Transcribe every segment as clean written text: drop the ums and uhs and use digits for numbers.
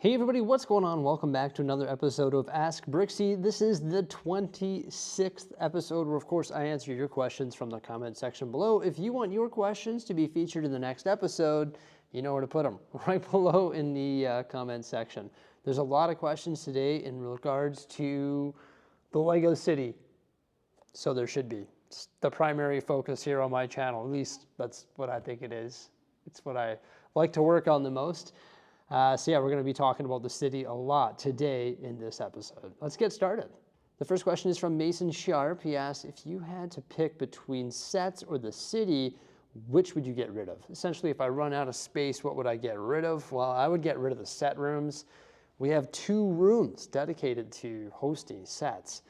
Hey everybody, what's going on? Welcome back to another episode of Ask Bricksie. This is the 26th episode where, of course, I answer your questions from the comment section below. If you want your questions to be featured in the next episode, you know where to put them, right below in the comment section. There's a lot of questions today in regards to the Lego City, so there should be. It's the primary focus here on my channel, at least that's what I think it is. It's what I like to work on the most. So yeah, we're going to be talking about the city a lot today in this episode. Let's get started. The first question is from Mason Sharp. He asked, if you had to pick between sets or the city, which would you get rid of? Essentially, if I run out of space, what would I get rid of? Well, I would get rid of the set rooms. We have 2 rooms dedicated to hosting sets.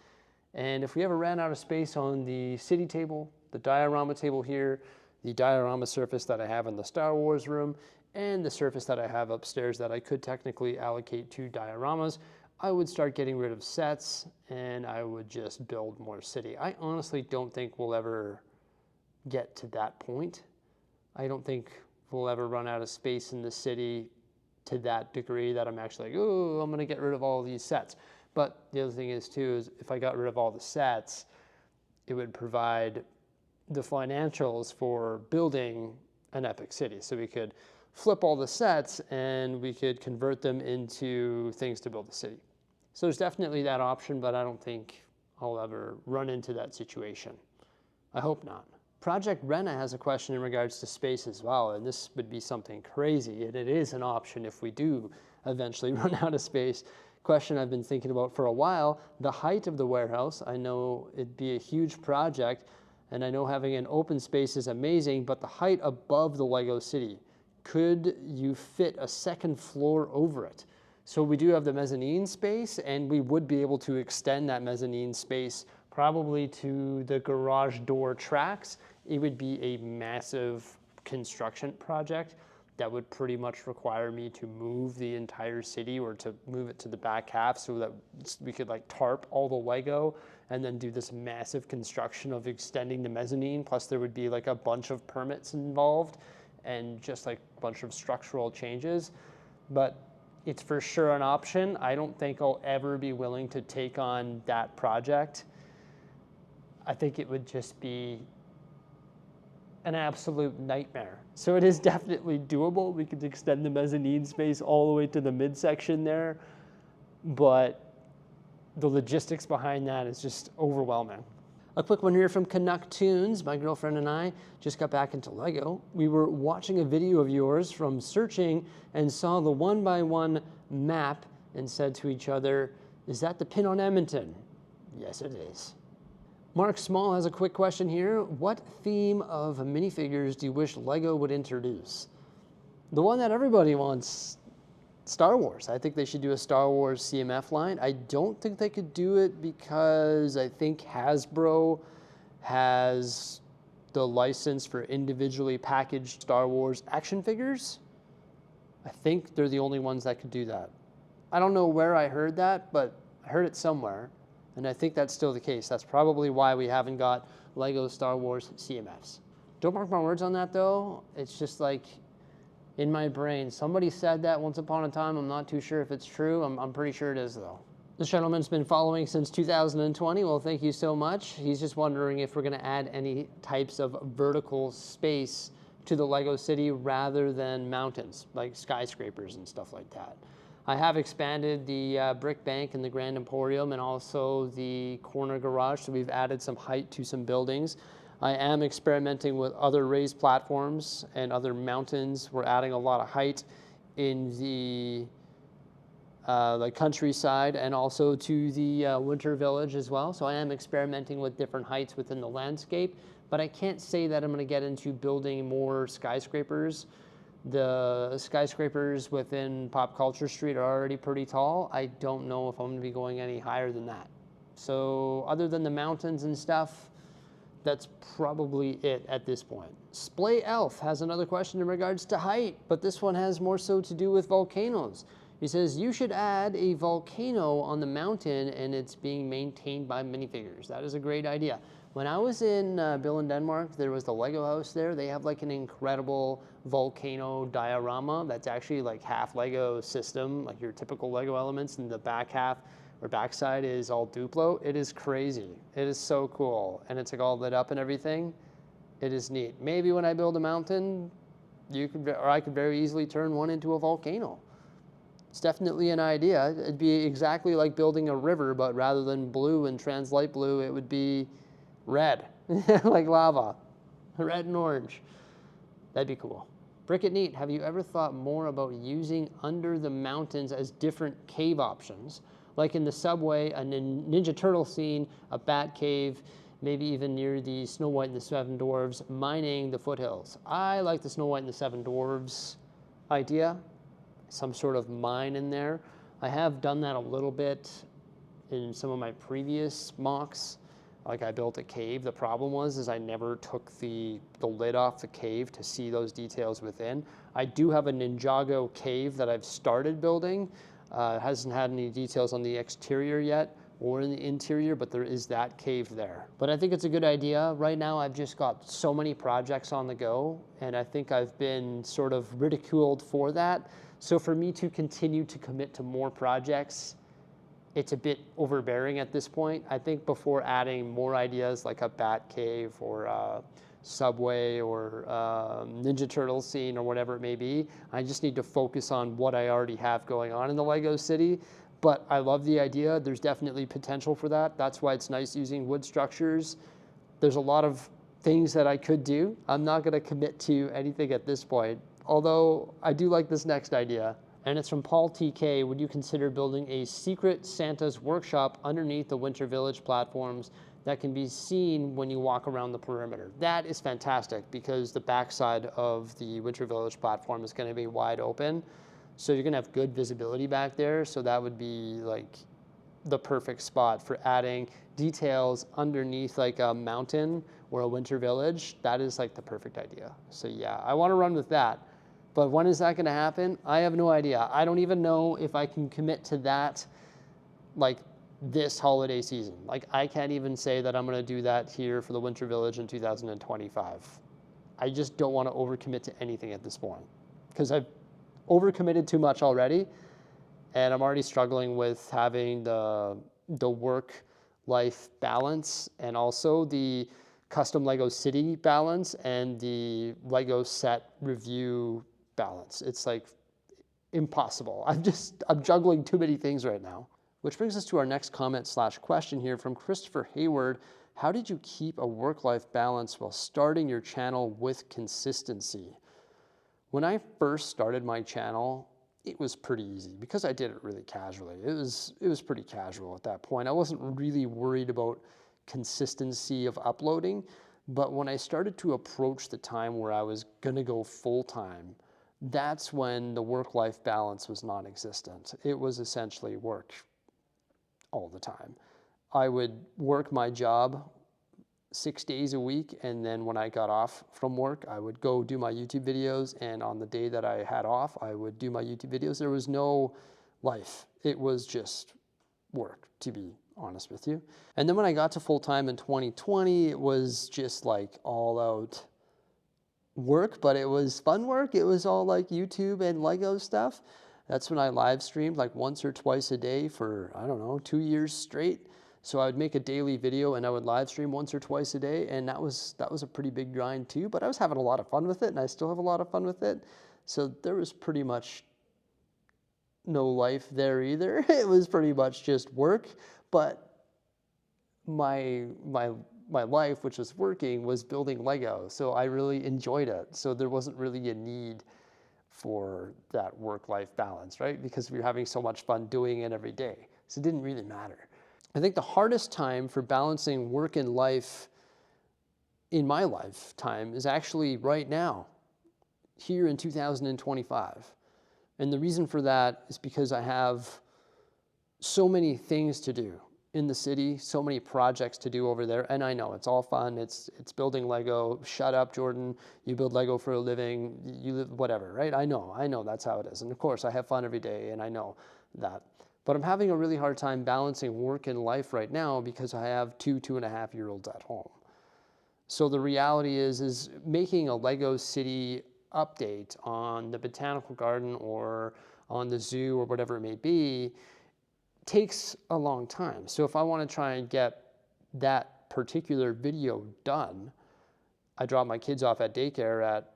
And if we ever ran out of space on the city table, the diorama table here, the diorama surface that I have in the Star Wars room, and the surface that I have upstairs that I could technically allocate to dioramas, I would start getting rid of sets and I would just build more city. I honestly don't think we'll ever get to that point. I don't think we'll ever run out of space in the city to that degree that I'm actually like, oh, I'm going to get rid of all of these sets. But the other thing is too, is if I got rid of all the sets, it would provide the financials for building an epic city. So we could flip all the sets and we could convert them into things to build the city. So there's definitely that option, but I don't think I'll ever run into that situation. I hope not. Project Rena has a question in regards to space as well, and this would be something crazy, and it is an option if we do eventually run out of space. Question I've been thinking about for a while, the height of the warehouse. I know it'd be a huge project, and I know having an open space is amazing, but the height above the Lego City, could you fit a second floor over it? So we do have the mezzanine space, and we would be able to extend that mezzanine space probably to the garage door tracks. It would be a massive construction project that would pretty much require me to move the entire city or to move it to the back half so that we could like tarp all the Lego and then do this massive construction of extending the mezzanine. Plus there would be like a bunch of permits involved and just like a bunch of structural changes. But it's for sure an option. I don't think I'll ever be willing to take on that project. I think it would just be an absolute nightmare. So it is definitely doable. We could extend the mezzanine space all the way to the midsection there, but the logistics behind that is just overwhelming. A quick one here from Canuck Tunes. My girlfriend and I just got back into Lego. We were watching a video of yours from searching and saw the 1x1 map and said to each other, is that the pin on Edmonton? Yes, it is. Mark Small has a quick question here. What theme of minifigures do you wish Lego would introduce? The one that everybody wants, Star Wars. I think they should do a Star Wars CMF line. I don't think they could do it because I think Hasbro has the license for individually packaged Star Wars action figures. I think they're the only ones that could do that. I don't know where I heard that, but I heard it somewhere. And I think that's still the case. That's probably why we haven't got Lego Star Wars CMFs. Don't mark my words on that though. It's just like in my brain. Somebody said that once upon a time. I'm not too sure if it's true. I'm pretty sure it is though. This gentleman's been following since 2020. Well, thank you so much. He's just wondering if we're gonna add any types of vertical space to the Lego City rather than mountains, like skyscrapers and stuff like that. I have expanded the brick bank in the Grand Emporium and also the corner garage, so we've added some height to some buildings. I am experimenting with other raised platforms and other mountains. We're adding a lot of height in the countryside and also to the winter village as well. So I am experimenting with different heights within the landscape, but I can't say that I'm going to get into building more skyscrapers. The skyscrapers within Pop Culture Street are already pretty tall. I don't know if I'm going to be going any higher than that. So other than the mountains and stuff, that's probably it at this point. Splay Elf has another question in regards to height, but this one has more so to do with volcanoes. He says, you should add a volcano on the mountain and it's being maintained by minifigures. That is a great idea. When I was in Bill in Denmark, there was the Lego house there. They have like an incredible volcano diorama that's actually like half Lego system, like your typical Lego elements, and the back half or backside is all Duplo. It is crazy. It is so cool. And it's like all lit up and everything. It is neat. Maybe when I build a mountain, I could very easily turn one into a volcano. It's definitely an idea. It'd be exactly like building a river, but rather than blue and translight blue, it would be red, like lava, red and orange. That'd be cool. Brick It Neat, have you ever thought more about using under the mountains as different cave options? Like in the subway, a Ninja Turtle scene, a bat cave, maybe even near the Snow White and the Seven Dwarfs mining the foothills. I like the Snow White and the Seven Dwarfs idea, some sort of mine in there. I have done that a little bit in some of my previous mocks. Like I built a cave. The problem was I never took the lid off the cave to see those details within. I do have a Ninjago cave that I've started building. It hasn't had any details on the exterior yet or in the interior, but there is that cave there. But I think it's a good idea. Right now I've just got so many projects on the go, and I think I've been sort of ridiculed for that. So for me to continue to commit to more projects, it's a bit overbearing at this point. I think before adding more ideas like a bat cave or a subway or Ninja Turtle scene or whatever it may be, I just need to focus on what I already have going on in the Lego city. But I love the idea. There's definitely potential for that. That's why it's nice using wood structures. There's a lot of things that I could do. I'm not going to commit to anything at this point, although I do like this next idea. And it's from Paul TK. Would you consider building a secret Santa's workshop underneath the Winter Village platforms that can be seen when you walk around the perimeter? That is fantastic because the backside of the Winter Village platform is going to be wide open. So you're going to have good visibility back there. So that would be like the perfect spot for adding details underneath like a mountain or a Winter Village. That is like the perfect idea. So yeah, I want to run with that. But when is that going to happen? I have no idea. I don't even know if I can commit to that like this holiday season. Like I can't even say that I'm going to do that here for the Winter Village in 2025. I just don't want to overcommit to anything at this point because I've overcommitted too much already, and I'm already struggling with having the work-life balance and also the custom Lego city balance and the Lego set review balance. It's like impossible. I'm juggling too many things right now. Which brings us to our next comment/question here from Christopher Hayward. How did you keep a work-life balance while starting your channel with consistency? When I first started my channel, it was pretty easy because I did it really casually. It was pretty casual at that point. I wasn't really worried about consistency of uploading, but when I started to approach the time where I was gonna go full-time, that's when the work-life balance was non-existent. It was essentially work all the time. I would work my job 6 days a week, and then when I got off from work, I would go do my YouTube videos, and on the day that I had off, I would do my YouTube videos. There was no life. It was just work, to be honest with you. And then when I got to full-time in 2020, it was just like all out work, but it was fun work. It was all like YouTube and Lego stuff. That's when I live streamed like once or twice a day for, I don't know, 2 years straight. So I would make a daily video and I would live stream once or twice a day, and that was a pretty big grind too, but I was having a lot of fun with it, and I still have a lot of fun with it. So there was pretty much no life there either. It was pretty much just work, but my life, which was working, was building Lego. So I really enjoyed it. So there wasn't really a need for that work-life balance, right? Because we were having so much fun doing it every day. So it didn't really matter. I think the hardest time for balancing work and life in my lifetime is actually right now, here in 2025. And the reason for that is because I have so many things to do in the city, so many projects to do over there. And I know it's all fun. It's building Lego. Shut up, Jordan. You build Lego for a living. You live, whatever, right? I know that's how it is. And of course, I have fun every day, and I know that. But I'm having a really hard time balancing work and life right now because I have 2.5-year-olds at home. So the reality is making a Lego City update on the botanical garden or on the zoo or whatever it may be takes a long time. So if I want to try and get that particular video done, I drop my kids off at daycare at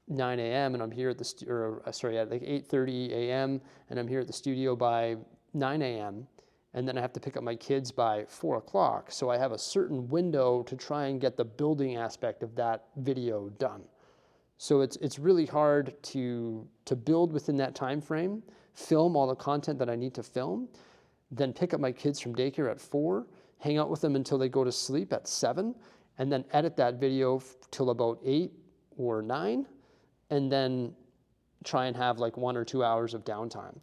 9 a.m. and I'm here at at like 8:30 a.m. and I'm here at the studio by 9 a.m. and then I have to pick up my kids by 4 o'clock. So I have a certain window to try and get the building aspect of that video done. So it's really hard to build within that time frame, film all the content that I need to film, then pick up my kids from daycare at 4, hang out with them until they go to sleep at 7, and then edit that video till about 8 or 9, and then try and have like 1 or 2 hours of downtime.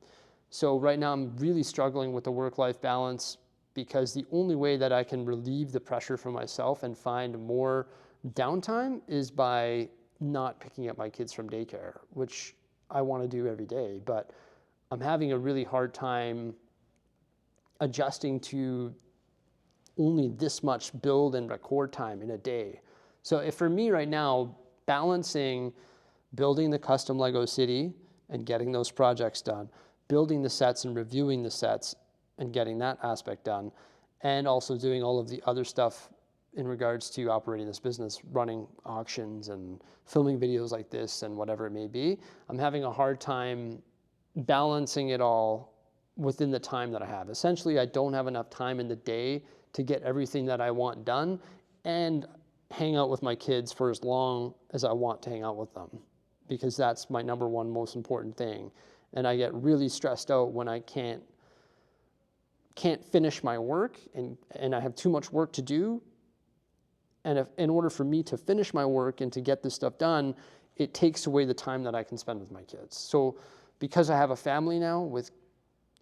So right now I'm really struggling with the work-life balance because the only way that I can relieve the pressure for myself and find more downtime is by not picking up my kids from daycare, which I want to do every day, but I'm having a really hard time adjusting to only this much build and record time in a day. So if for me right now, balancing building the custom Lego City and getting those projects done, building the sets and reviewing the sets and getting that aspect done, and also doing all of the other stuff in regards to operating this business, running auctions and filming videos like this and whatever it may be, I'm having a hard time balancing it all within the time that I have. Essentially, I don't have enough time in the day to get everything that I want done and hang out with my kids for as long as I want to hang out with them, because that's my number one most important thing. And I get really stressed out when I can't finish my work and I have too much work to do. And if, in order for me to finish my work and to get this stuff done, it takes away the time that I can spend with my kids. So because I have a family now, it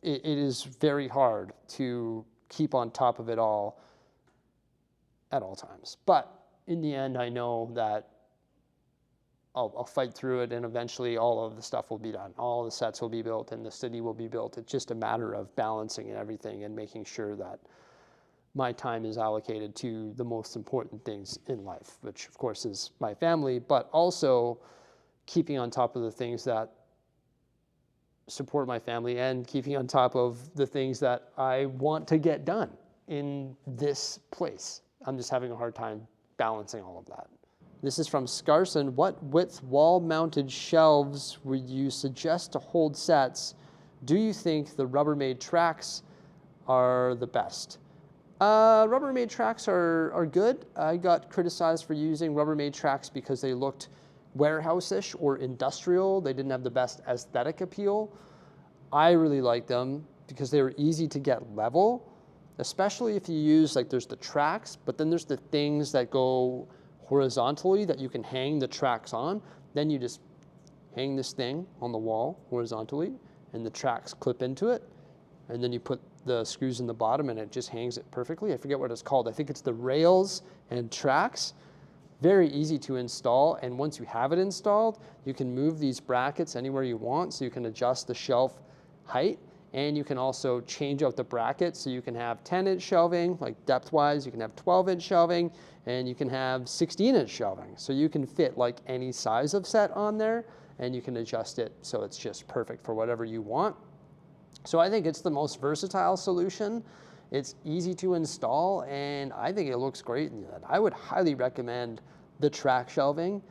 is very hard to keep on top of it all at all times. But in the end, I know that I'll fight through it, and eventually all of the stuff will be done. All the sets will be built and the city will be built. It's just a matter of balancing everything and making sure that my time is allocated to the most important things in life, which of course is my family, but also keeping on top of the things that support my family and keeping on top of the things that I want to get done in this place. I'm just having a hard time balancing all of that. This is from Scarson. What width wall-mounted shelves would you suggest to hold sets? Do you think the Rubbermaid tracks are the best? Rubbermaid tracks are good. I got criticized for using Rubbermaid tracks because they looked warehouse-ish or industrial. They didn't have the best aesthetic appeal. I really like them because they were easy to get level, especially if you use, like, there's the tracks, but then there's the things that go horizontally that you can hang the tracks on. Then you just hang this thing on the wall horizontally and the tracks clip into it. And then you put the screws in the bottom and it just hangs it perfectly. I forget what it's called. I think it's the rails and tracks. Very easy to install. And once you have it installed, you can move these brackets anywhere you want. So you can adjust the shelf height. And you can also change out the brackets, so you can have 10-inch shelving, like depth-wise, you can have 12-inch shelving, and you can have 16-inch shelving. So you can fit like any size of set on there, and you can adjust it so it's just perfect for whatever you want. So I think it's the most versatile solution. It's easy to install, and I think it looks great. I would highly recommend the track shelving.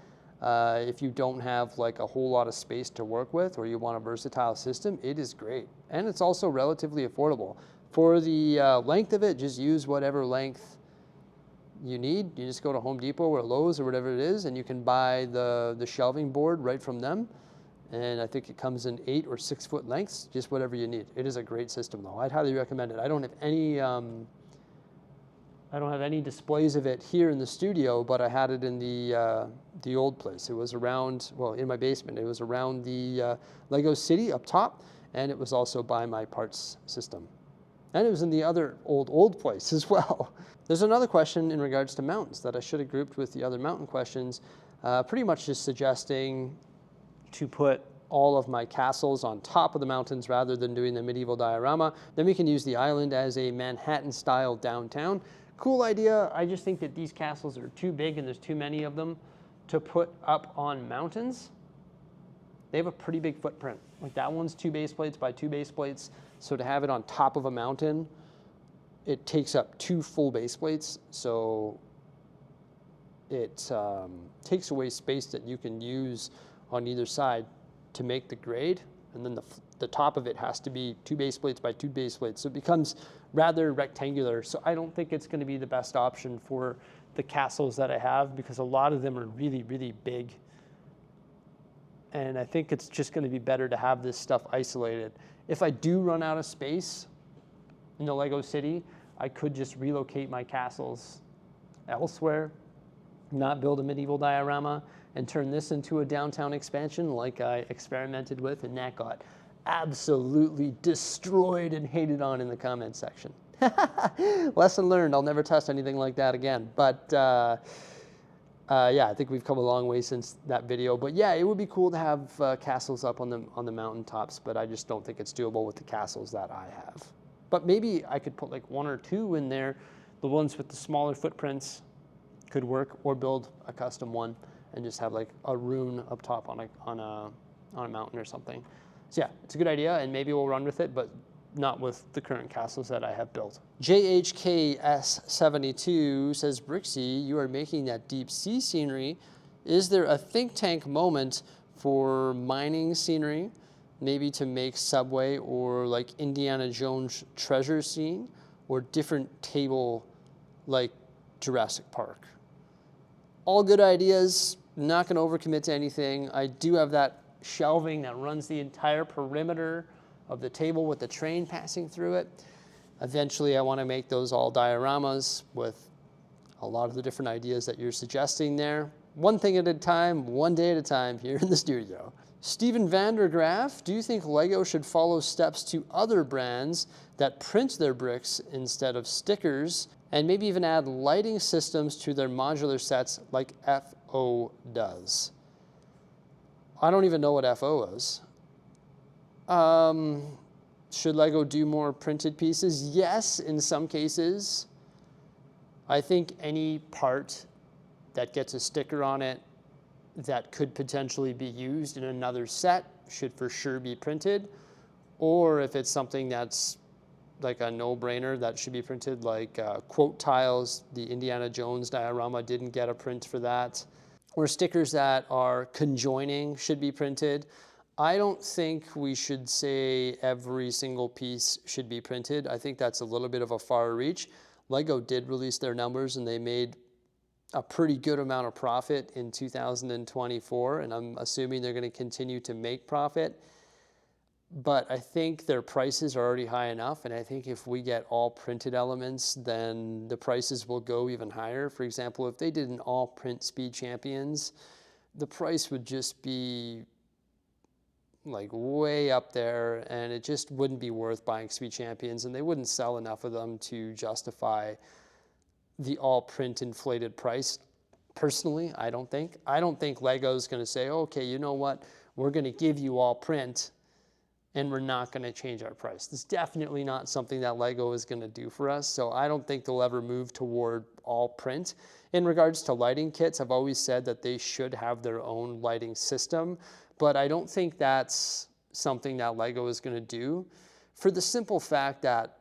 If you don't have like a whole lot of space to work with, or you want a versatile system, it is great. And it's also relatively affordable. For the length of it, just use whatever length you need. You just go to Home Depot or Lowe's or whatever it is, and you can buy the shelving board right from them. And I think it comes in 8 or 6 foot lengths, just whatever you need. It is a great system though. I'd highly recommend it. I don't have any displays of it here in the studio, but I had it in the old place. It was around, well, in my basement. It was around the Lego City up top, and it was also by my parts system. And it was in the other old place as well. There's another question in regards to mountains that I should have grouped with the other mountain questions, pretty much just suggesting to put all of my castles on top of the mountains rather than doing the medieval diorama. Then we can use the island as a Manhattan-style downtown. Cool idea. I just think that these castles are too big and there's too many of them to put up on mountains. They have a pretty big footprint. Like that one's 2 base plates by 2 base plates. So to have it on top of a mountain, it takes up 2 full base plates. So it takes away space that you can use on either side to make the grade. And then the top of it has to be 2 base plates by 2 base plates. So it becomes rather rectangular. So I don't think it's going to be the best option for the castles that I have, because a lot of them are really, really big. And I think it's just going to be better to have this stuff isolated. If I do run out of space in the Lego city, I could just relocate my castles elsewhere, not build a medieval diorama, and turn this into a downtown expansion like I experimented with, and that got absolutely destroyed and hated on in the comments section. Lesson learned, I'll never test anything like that again. But yeah, I think we've come a long way since that video. But yeah, it would be cool to have castles up on the mountaintops, but I just don't think it's doable with the castles that I have. But maybe I could put like 1 or 2 in there. The ones with the smaller footprints could work, or build a custom one and just have like a rune up top on a mountain or something. So yeah, it's a good idea, and maybe we'll run with it, but not with the current castles that I have built. JHKS72 says, Bricksie, you are making that deep sea scenery. Is there a think tank moment for mining scenery, maybe to make Subway or like Indiana Jones treasure scene, or different table like Jurassic Park? All good ideas, not going to overcommit to anything. I do have that shelving that runs the entire perimeter of the table with the train passing through it. Eventually I want to make those all dioramas with a lot of the different ideas that you're suggesting there. One thing at a time, one day at a time here in the studio. Steven Vandergraaf, do you think Lego should follow steps to other brands that print their bricks instead of stickers, and maybe even add lighting systems to their modular sets like FO does? I don't even know what FO is. Should Lego do more printed pieces? Yes, in some cases. I think any part that gets a sticker on it that could potentially be used in another set should for sure be printed. Or if it's something that's like a no-brainer that should be printed, like quote tiles, the Indiana Jones diorama didn't get a print for that. Or stickers that are conjoining should be printed. I don't think we should say every single piece should be printed. I think that's a little bit of a far reach. Lego did release their numbers and they made a pretty good amount of profit in 2024, and I'm assuming they're going to continue to make profit. But I think their prices are already high enough, and I think if we get all printed elements, then the prices will go even higher. For example, if they did an all print Speed Champions, the price would just be like way up there, and it just wouldn't be worth buying Speed Champions, and they wouldn't sell enough of them to justify the all print inflated price. Personally, I don't think Lego's going to say, okay, you know what, we're going to give you all print and we're not going to change our price. That's definitely not something that Lego is going to do for us. So I don't think they'll ever move toward all print. In regards to lighting kits, I've always said that they should have their own lighting system, but I don't think that's something that Lego is going to do, for the simple fact that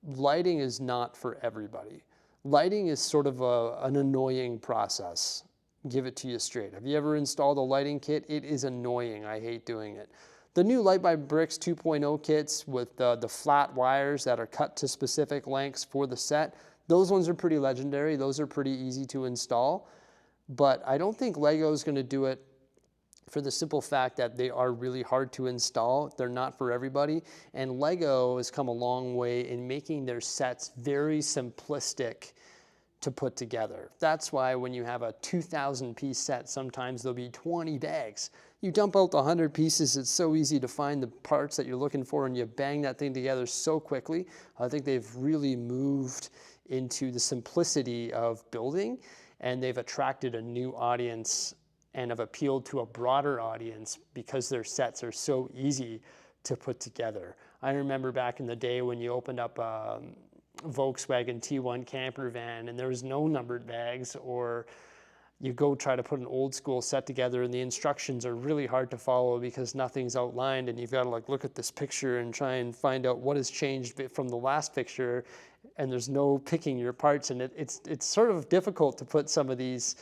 lighting is not for everybody. Lighting is sort of an annoying process. Give it to you straight. Have you ever installed a lighting kit? It is annoying. I hate doing it. The new Light by Bricks 2.0 kits with the flat wires that are cut to specific lengths for the set, those ones are pretty legendary. Those are pretty easy to install. But I don't think Lego is going to do it, for the simple fact that they are really hard to install. They're not for everybody. And Lego has come a long way in making their sets very simplistic to put together. That's why when you have a 2,000 piece set, sometimes there'll be 20 bags. You dump out the 100 pieces, it's so easy to find the parts that you're looking for, and you bang that thing together so quickly. I think they've really moved into the simplicity of building, and they've attracted a new audience and have appealed to a broader audience because their sets are so easy to put together. I remember back in the day when you opened up Volkswagen T1 camper van and there was no numbered bags, or you go try to put an old school set together and the instructions are really hard to follow because nothing's outlined, and you've got to like look at this picture and try and find out what has changed from the last picture, and there's no picking your parts, and it's sort of difficult to put some of these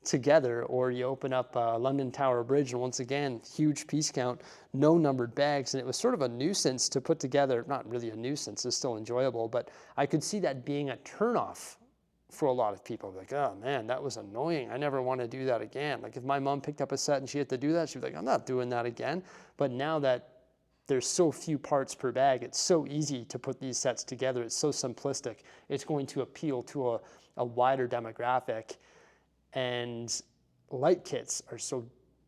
together. Or you open up London Tower Bridge and once again, huge piece count, no numbered bags, and it was sort of a nuisance to put together. Not really a nuisance, it's still enjoyable, but I could see that being a turnoff for a lot of people. Like, oh man, that was annoying. I never want to do that again. Like if my mom picked up a set and she had to do that, she'd be like, I'm not doing that again. But now that there's so few parts per bag, it's so easy to put these sets together. It's so simplistic. It's going to appeal to a wider demographic. And light kits are so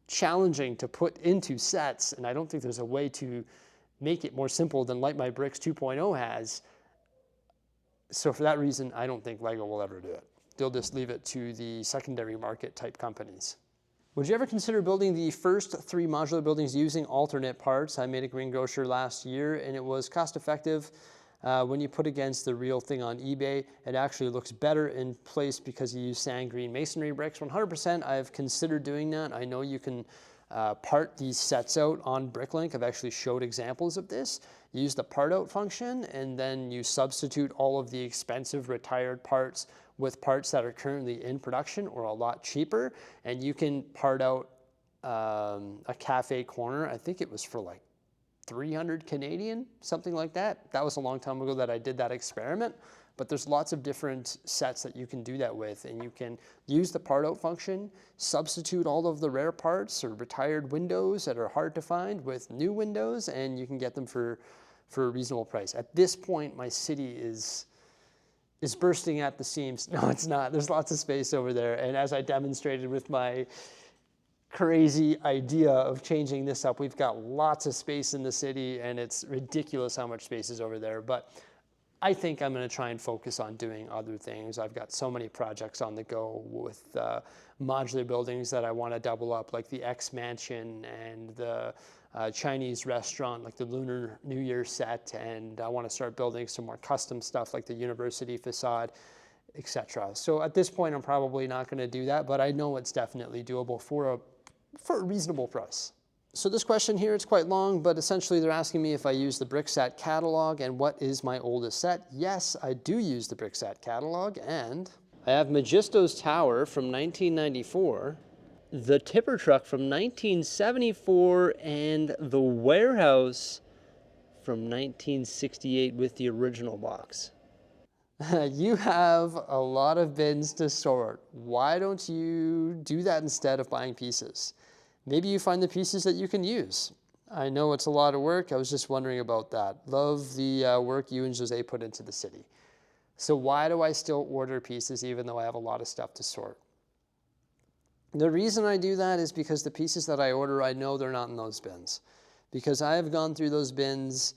challenging to put into sets, and I don't think there's a way to make it more simple than Light My Bricks 2.0 has. So for that reason, I don't think LEGO will ever do it. They'll just leave it to the secondary market type companies. Would you ever consider building the first 3 modular buildings using alternate parts? I made a greengrocer last year and it was cost effective. When you put against the real thing on eBay, it actually looks better in place because you use sand green masonry bricks. 100%, I've considered doing that. I know you can part these sets out on Bricklink. I've actually showed examples of this. Use the part out function and then you substitute all of the expensive retired parts with parts that are currently in production or a lot cheaper, and you can part out a cafe corner. I think it was for like 300 Canadian, something like that. That was a long time ago that I did that experiment, but there's lots of different sets that you can do that with, and you can use the part out function, substitute all of the rare parts or retired windows that are hard to find with new windows, and you can get them for a reasonable price. At this point, my city is bursting at the seams. No, it's not. There's lots of space over there, and as I demonstrated with my crazy idea of changing this up, we've got lots of space in the city, and it's ridiculous how much space is over there. But I think I'm going to try and focus on doing other things. I've got so many projects on the go with modular buildings that I want to double up, like the X Mansion and the Chinese restaurant, like the Lunar New Year set, and I want to start building some more custom stuff like the university facade, etc. So at this point, I'm probably not going to do that, but I know it's definitely doable for a reasonable price. So this question here, it's quite long, but essentially they're asking me if I use the Brickset catalog and what is my oldest set. Yes, I do use the Brickset catalog, and I have Magisto's Tower from 1994, the tipper truck from 1974, and the warehouse from 1968 with the original box. You have a lot of bins to sort. Why don't you do that instead of buying pieces? Maybe you find the pieces that you can use. I know it's a lot of work. I was just wondering about that. Love the work you and Jose put into the city. So why do I still order pieces even though I have a lot of stuff to sort? The reason I do that is because the pieces that I order, I know they're not in those bins. Because I have gone through those bins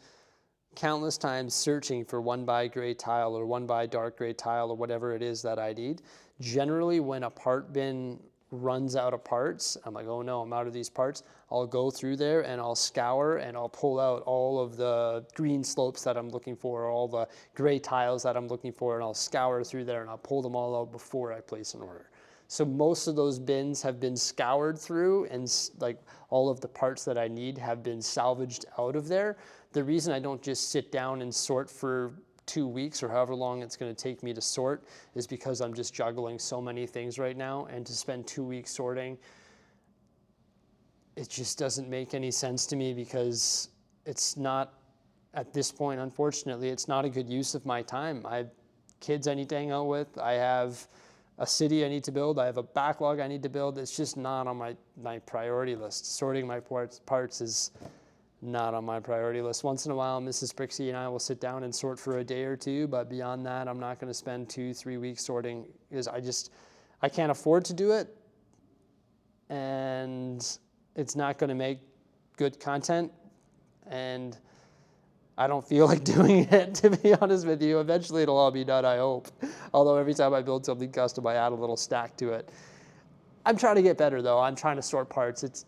countless times searching for 1x gray tile or 1x dark gray tile or whatever it is that I need. Generally, when a part bin runs out of parts, I'm like, oh no, I'm out of these parts. I'll go through there and I'll scour and I'll pull out all of the green slopes that I'm looking for, all the gray tiles that I'm looking for, and I'll scour through there and I'll pull them all out before I place an order. So most of those bins have been scoured through, and like all of the parts that I need have been salvaged out of there. The reason I don't just sit down and sort for 2 weeks or however long it's going to take me to sort is because I'm just juggling so many things right now, and to spend 2 weeks sorting, it just doesn't make any sense to me, because it's not, at this point, unfortunately, it's not a good use of my time. I have kids I need to hang out with. I have a city I need to build. I have a backlog I need to build. It's just not on my priority list. Sorting my parts is not on my priority list. Once in a while, Mrs. Bricksie and I will sit down and sort for a day or two, but beyond that, I'm not going to spend 2-3 weeks sorting, because I can't afford to do it, and it's not going to make good content, and I don't feel like doing it, to be honest with you. Eventually it'll all be done, I hope. Although every time I build something custom, I add a little stack to it. I'm trying to get better though. I'm trying to sort parts. It's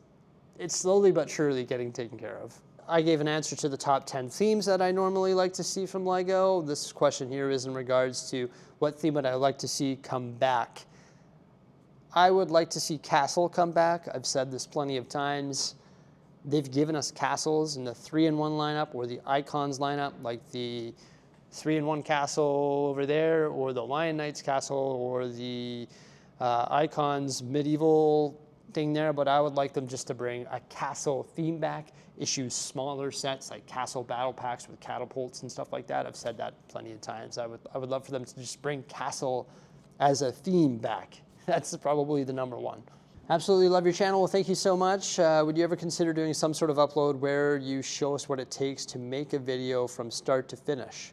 slowly but surely getting taken care of. I gave an answer to the top 10 themes that I normally like to see from Lego. This question here is in regards to what theme would I like to see come back. I would like to see Castle come back. I've said this plenty of times. They've given us castles in the 3-in-1 lineup or the icons lineup, like the 3-in-1 castle over there, or the Lion Knights castle, or the icons medieval thing there. But I would like them just to bring a castle theme back, issue smaller sets like castle battle packs with catapults and stuff like that. I've said that plenty of times. I would love for them to just bring castle as a theme back. That's probably the number one. Absolutely love your channel. Well, thank you so much. Would you ever consider doing some sort of upload where you show us what it takes to make a video from start to finish?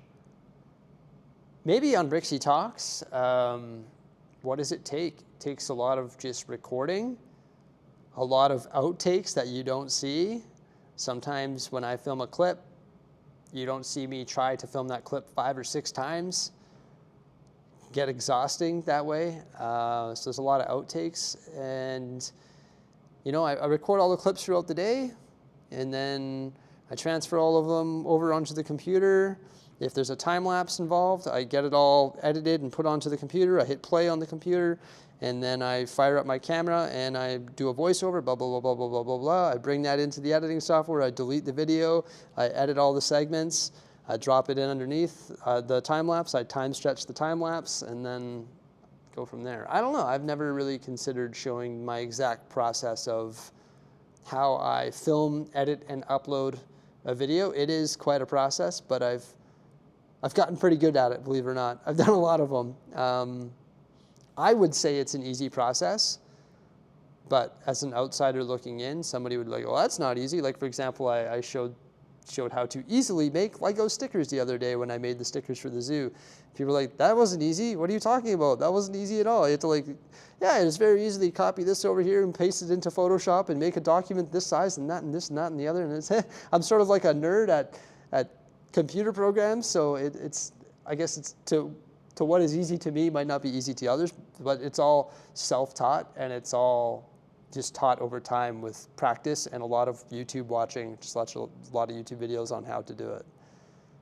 Maybe on Bricksie Talks. What does it take? It takes a lot of just recording, a lot of outtakes that you don't see. Sometimes when I film a clip, you don't see me try to film that clip 5 or 6 times. Get exhausting that way. So there's a lot of outtakes, and you know, I record all the clips throughout the day, and then I transfer all of them over onto the computer. If there's a time lapse involved, I get it all edited and put onto the computer. I hit play on the computer, and then I fire up my camera and I do a voiceover, blah, blah, blah, blah, blah, blah, blah, blah. I bring that into the editing software. I delete the video. I edit all the segments. I drop it in underneath the time lapse. I time stretch the time lapse and then go from there. I don't know. I've never really considered showing my exact process of how I film, edit, and upload a video. It is quite a process, but I've gotten pretty good at it, believe it or not. I've done a lot of them. I would say it's an easy process, but as an outsider looking in, somebody would be like, well, that's not easy. Like, for example, I showed how to easily make Lego stickers the other day when I made the stickers for the zoo. People were like, that wasn't easy. What are you talking about? That wasn't easy at all. You had to, like, yeah, it's very easily copy this over here and paste it into Photoshop and make a document this size and that and this and that and the other. And it's, I'm sort of like a nerd at computer programs, so I guess it's to what is easy to me might not be easy to others, but it's all self-taught, and it's all just taught over time with practice and a lot of YouTube watching, just a lot of YouTube videos on how to do it.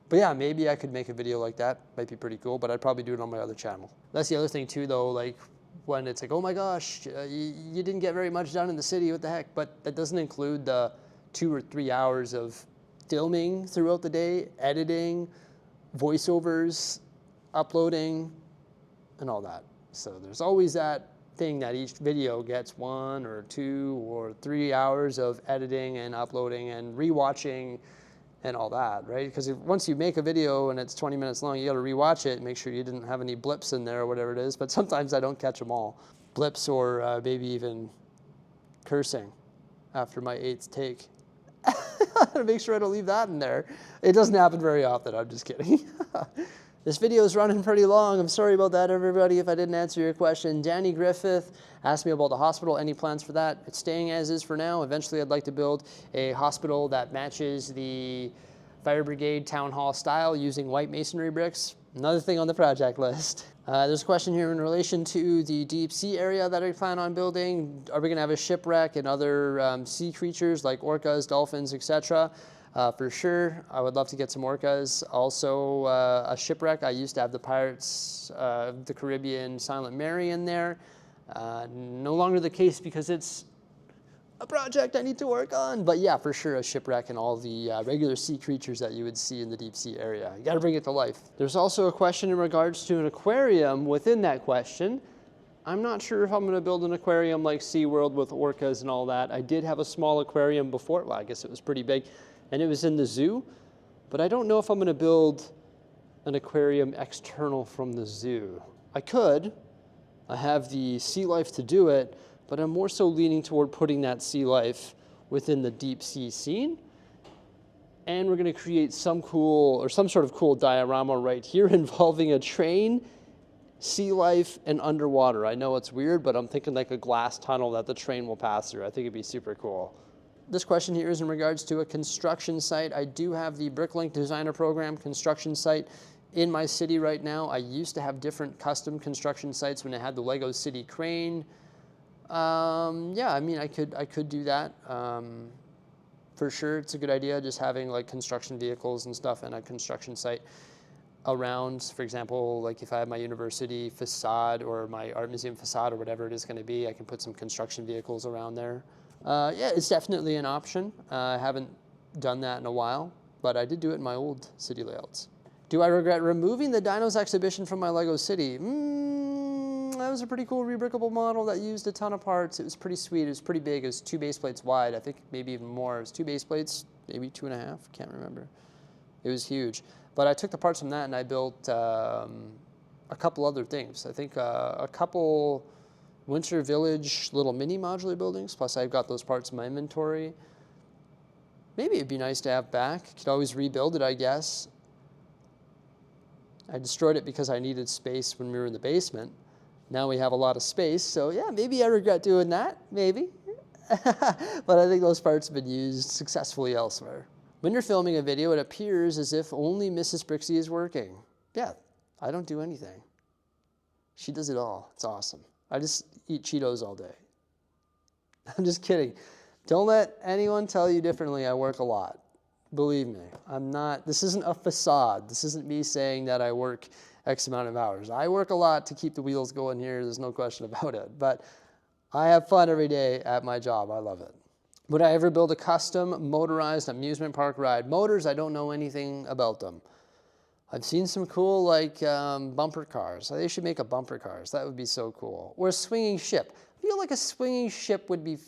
But yeah, maybe I could make a video like that. Might be pretty cool, but I'd probably do it on my other channel. That's the other thing too, though, like when it's like, oh my gosh, you didn't get very much done in the city, what the heck? But that doesn't include the 2 or 3 hours of filming throughout the day, editing, voiceovers, uploading, and all that. So there's always that thing that each video gets 1 or 2 or 3 hours of editing and uploading and rewatching and all that, right? Because once you make a video and it's 20 minutes long, you got to rewatch it and make sure you didn't have any blips in there or whatever it is. But sometimes I don't catch them all. Blips or maybe even cursing after my 8th take. I gotta make sure I don't leave that in there. It doesn't happen very often, I'm just kidding. This video is running pretty long. I'm sorry about that, everybody, if I didn't answer your question. Danny Griffith asked me about the hospital. Any plans for that? It's staying as is for now. Eventually, I'd like to build a hospital that matches the fire brigade town hall style using white masonry bricks. Another thing on the project list. There's a question here in relation to the deep sea area that I plan on building. Are we gonna have a shipwreck and other sea creatures like orcas, dolphins, etc.? For sure, I would love to get some orcas. Also, a shipwreck. I used to have the Pirates of the Caribbean Silent Mary in there. No longer the case because it's a project I need to work on. But yeah, for sure, a shipwreck and all the regular sea creatures that you would see in the deep sea area. You gotta bring it to life. There's also a question in regards to an aquarium within that question. I'm not sure if I'm gonna build an aquarium like SeaWorld with orcas and all that. I did have a small aquarium before. Well, I guess it was pretty big. And it was in the zoo, but I don't know if I'm gonna build an aquarium external from the zoo. I could, I have the sea life to do it, but I'm more so leaning toward putting that sea life within the deep sea scene. And we're gonna create some sort of cool diorama right here involving a train, sea life, and underwater. I know it's weird, but I'm thinking like a glass tunnel that the train will pass through. I think it'd be super cool. This question here is in regards to a construction site. I do have the Bricklink Designer Program construction site in my city right now. I used to have different custom construction sites when I had the Lego City Crane. Yeah, I mean, I could do that. for sure, it's a good idea just having like construction vehicles and stuff in a construction site around. For example, like if I have my university facade or my art museum facade or whatever it is going to be, I can put some construction vehicles around there. Yeah, it's definitely an option. I haven't done that in a while, but I did do it in my old city layouts. Do I regret removing the Dinos exhibition from my Lego city? That was a pretty cool rebrickable model that used a ton of parts. It was pretty sweet. It was pretty big. It was 2 base plates wide. I think maybe even more. It was 2 base plates, maybe 2.5. Can't remember. It was huge. But I took the parts from that and I built a couple other things. I think a couple Winter Village little mini modular buildings. Plus I've got those parts in my inventory. Maybe it'd be nice to have back. Could always rebuild it, I guess. I destroyed it because I needed space when we were in the basement. Now we have a lot of space, so yeah, maybe I regret doing that, maybe. But I think those parts have been used successfully elsewhere. When you're filming a video, it appears as if only Mrs. Bricksie is working. Yeah, I don't do anything. She does it all. It's awesome. I just eat Cheetos all day. I'm just kidding. Don't let anyone tell you differently. I work a lot. Believe me, I'm not, this isn't a facade. This isn't me saying that I work X amount of hours. I work a lot to keep the wheels going here. There's no question about it. But I have fun every day at my job. I love it. Would I ever build a custom motorized amusement park ride? Motors, I don't know anything about them. I've seen some cool like bumper cars. They should make a bumper cars. That would be so cool. Or a swinging ship. I feel like a swinging ship would be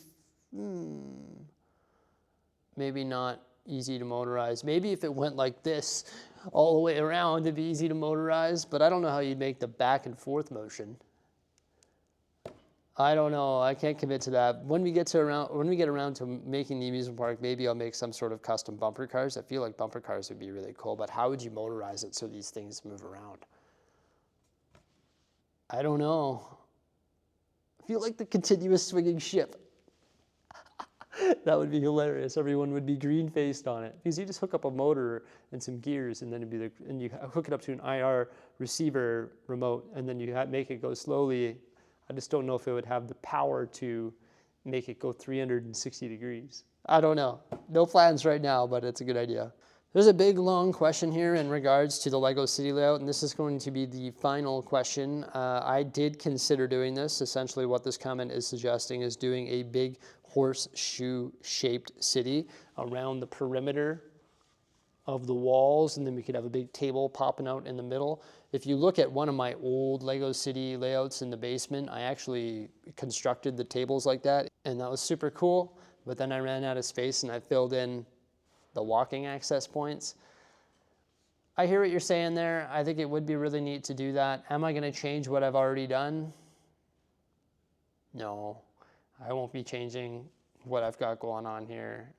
maybe not easy to motorize. Maybe if it went like this all the way around, it'd be easy to motorize, but I don't know how you'd make the back and forth motion. I don't know. I can't commit to that. When we get around to making the amusement park, maybe I'll make some sort of custom bumper cars. I feel like bumper cars would be really cool, but how would you motorize it so these things move around? I don't know. I feel like the continuous swinging ship. That would be hilarious. Everyone would be green-faced on it. Because you just hook up a motor and some gears, and then it'd be and you hook it up to an IR receiver remote, and then you make it go slowly. I just don't know if it would have the power to make it go 360 degrees. I don't know. No plans right now, but it's a good idea. There's a big, long question here in regards to the Lego city layout, and this is going to be the final question. I did consider doing this. Essentially, what this comment is suggesting is doing a big horseshoe-shaped city around the perimeter of the walls, and then we could have a big table popping out in the middle. If you look at one of my old Lego city layouts in the basement, I actually constructed the tables like that, and that was super cool. But then I ran out of space, and I filled in the walking access points. I hear what you're saying there. I think it would be really neat to do that. Am I going to change what I've already done? No, I won't be changing what I've got going on here.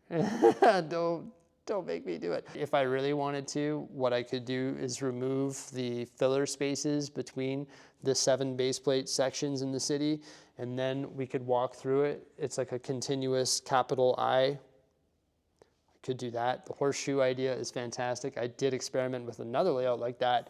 Don't make me do it. If I really wanted to, what I could do is remove the filler spaces between the 7 base plate sections in the city, and then we could walk through it. It's like a continuous capital I. Could do that. The horseshoe idea is fantastic. I did experiment with another layout like that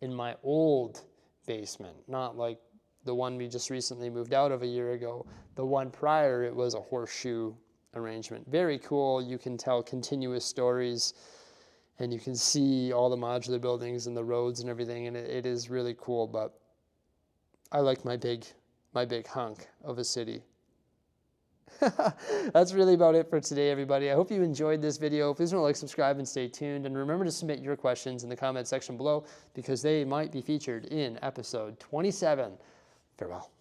in my old basement, not like the one we just recently moved out of a year ago. The one prior, it was a horseshoe arrangement. Very cool. You can tell continuous stories, and you can see all the modular buildings and the roads and everything, and it is really cool. But I like my big hunk of a city. That's really about it for today, everybody. I hope you enjoyed this video. Please don't like, subscribe, and stay tuned. And remember to submit your questions in the comment section below, because they might be featured in episode 27. Farewell.